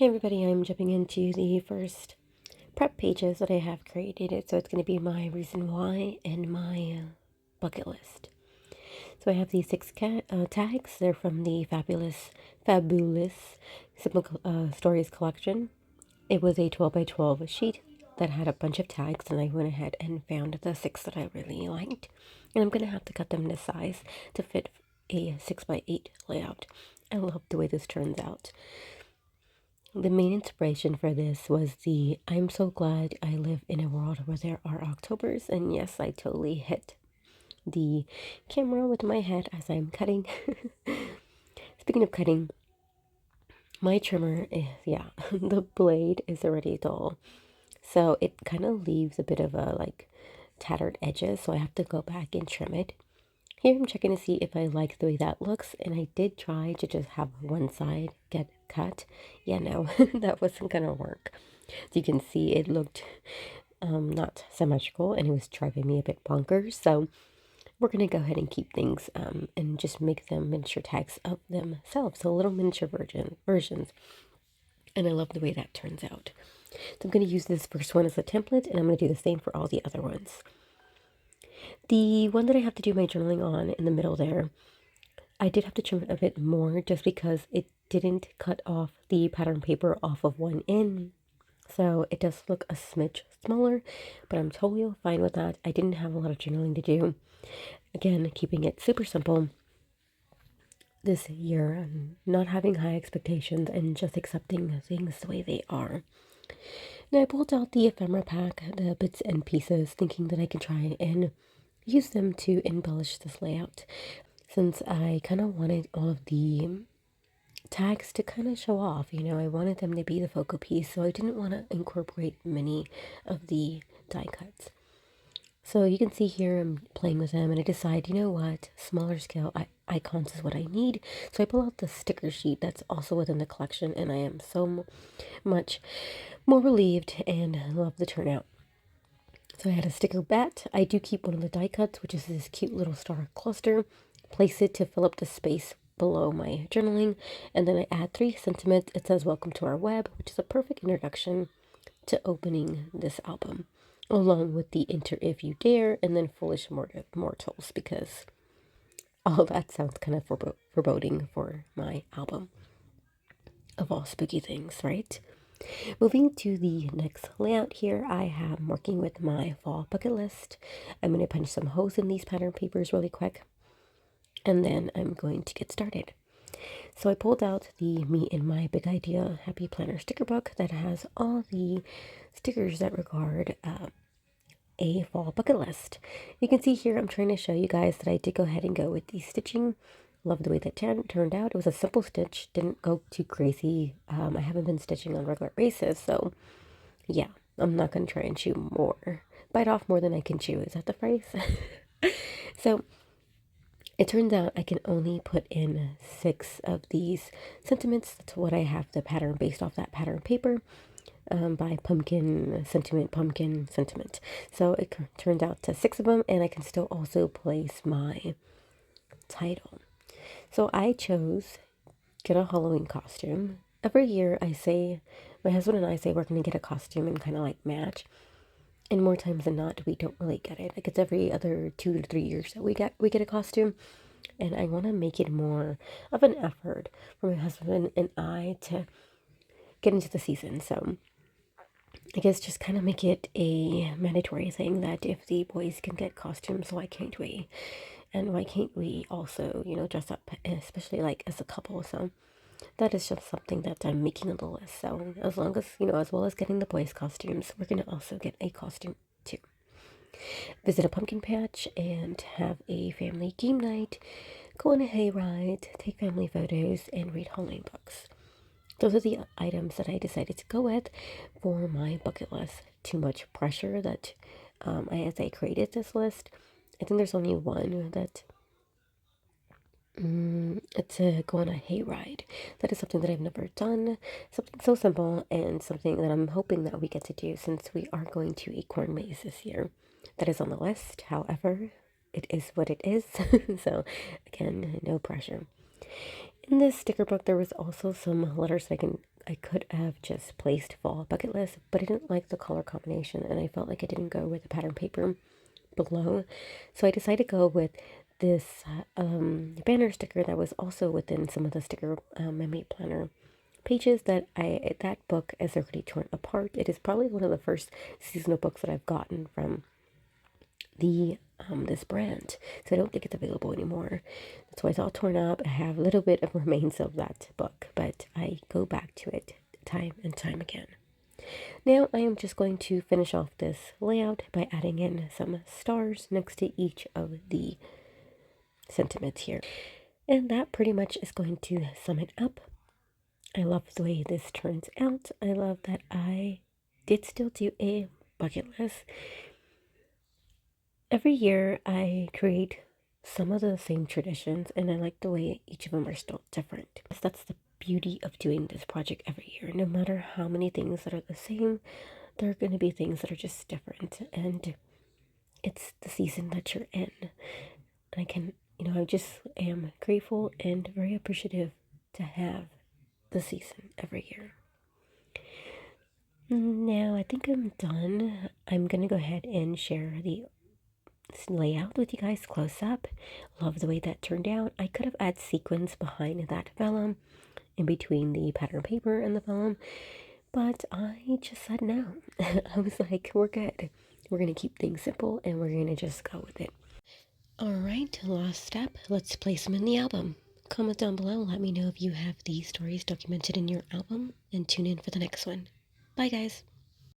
Hey everybody, I'm jumping into the first prep pages that I have created. So it's going to be my reason why and my bucket list. So I have these six tags. They're from the Fabulous Simple Stories collection. It was a 12 by 12 sheet that had a bunch of tags, and I went ahead and found the six that I really liked. And I'm going to have to cut them to size to fit a 6 by 8 layout. I love the way this turns out. The main inspiration for this was I'm so glad I live in a world where there are Octobers, and yes, I totally hit the camera with my head as I'm cutting. Speaking of cutting, my trimmer is, the blade is already dull, so it kind of leaves a bit of a tattered edges, so I have to go back and trim it. Here I'm checking to see if I like the way that looks, and I did try to just have one side get cut. Yeah, no, that wasn't gonna work. As you can see, it looked not symmetrical, and it was driving me a bit bonkers. So we're gonna go ahead and keep things and just make them miniature tags of themselves, so little miniature versions. And I love the way that turns out. So I'm gonna use this first one as a template, and I'm gonna do the same for all the other ones. The one that I have to do my journaling on in the middle there, I did have to trim it a bit more just because it didn't cut off the pattern paper off of one end. So it does look a smidge smaller, but I'm totally fine with that. I didn't have a lot of journaling to do. Again, keeping it super simple this year, and not having high expectations and just accepting things the way they are. Now I pulled out the ephemera pack, the bits and pieces, thinking that I could try and use them to embellish this layout, since I kind of wanted all of the tags to kind of show off. I wanted them to be the focal piece, so I didn't want to incorporate many of the die cuts. So you can see here I'm playing with them, and I decide, you know what, smaller scale icons is what I need. So I pull out the sticker sheet that's also within the collection, and I am so much more relieved and love the turnout. So I had a sticker bat. I do keep one of the die cuts, which is this cute little star cluster. Place it to fill up the space below my journaling, and then I add 3 sentiments. It says welcome to our web, which is a perfect introduction to opening this album, along with the enter if you dare, and then foolish mortals, because all that sounds kind of foreboding for my album of all spooky things, right? Moving to the next layout here, I'm working with my fall bucket list. I'm going to punch some holes in these pattern papers really quick, and then I'm going to get started. So I pulled out the Me and My Big Idea Happy Planner sticker book that has all the stickers that regard a fall bucket list. You can see here I'm trying to show you guys that I did go ahead and go with the stitching. Love the way that turned out. It was a simple stitch, didn't go too crazy. I haven't been stitching on a regular basis, so yeah, I'm not going to try and bite off more than I can chew. Is that the phrase? So it turns out I can only put in 6 of these sentiments. That's what I have the pattern based off that pattern paper by pumpkin sentiment. So it turned out to 6 of them, and I can still also place my title. So I chose get a Halloween costume. Every year my husband and I say we're going to get a costume and kind of match. And more times than not, we don't really get it. It's every other 2 to 3 years that we get a costume. And I want to make it more of an effort for my husband and I to get into the season. So I guess just kind of make it a mandatory thing that if the boys can get costumes, why can't we? And why can't we also, dress up, especially as a couple? So that is just something that I'm making on the list. So as long as, as well as getting the boys' costumes, we're going to also get a costume too. Visit a pumpkin patch and have a family game night, go on a hayride, take family photos, and read Halloween books. Those are the items that I decided to go with for my bucket list. Too much pressure that as I created this list, I think there's only one that to go on a hayride. That is something that I've never done. Something so simple, and something that I'm hoping that we get to do since we are going to a corn maze this year. That is on the list. However, it is what it is. So again, no pressure. In this sticker book, there was also some letters that I could have just placed fall bucket list, but I didn't like the color combination, and I felt like it didn't go with the pattern paper below. So I decided to go with this banner sticker that was also within some of the sticker memory planner pages that book is already torn apart. It is probably one of the first seasonal books that I've gotten from the this brand, so I don't think it's available anymore. That's why it's all torn up. I have a little bit of remains of that book, but I go back to it time and time again. Now I am just going to finish off this layout by adding in some stars next to each of the sentiments here, and that pretty much is going to sum it up. I love the way this turns out. I love that I did still do a bucket list. Every year I create some of the same traditions, and I like the way each of them are still different. That's the beauty of doing this project every year. No matter how many things that are the same, there are going to be things that are just different, and it's the season that you're in. I can, I just am grateful and very appreciative to have the season every year. Now I think I'm done. I'm going to go ahead and share the layout with you guys close up. Love the way that turned out. I could have added sequins behind that vellum in between the pattern paper and the vellum, but I just said no. I was like, we're good. We're going to keep things simple and we're going to just go with it. All right, last step. Let's place them in the album. Comment down below. Let me know if you have these stories documented in your album, and tune in for the next one. Bye, guys.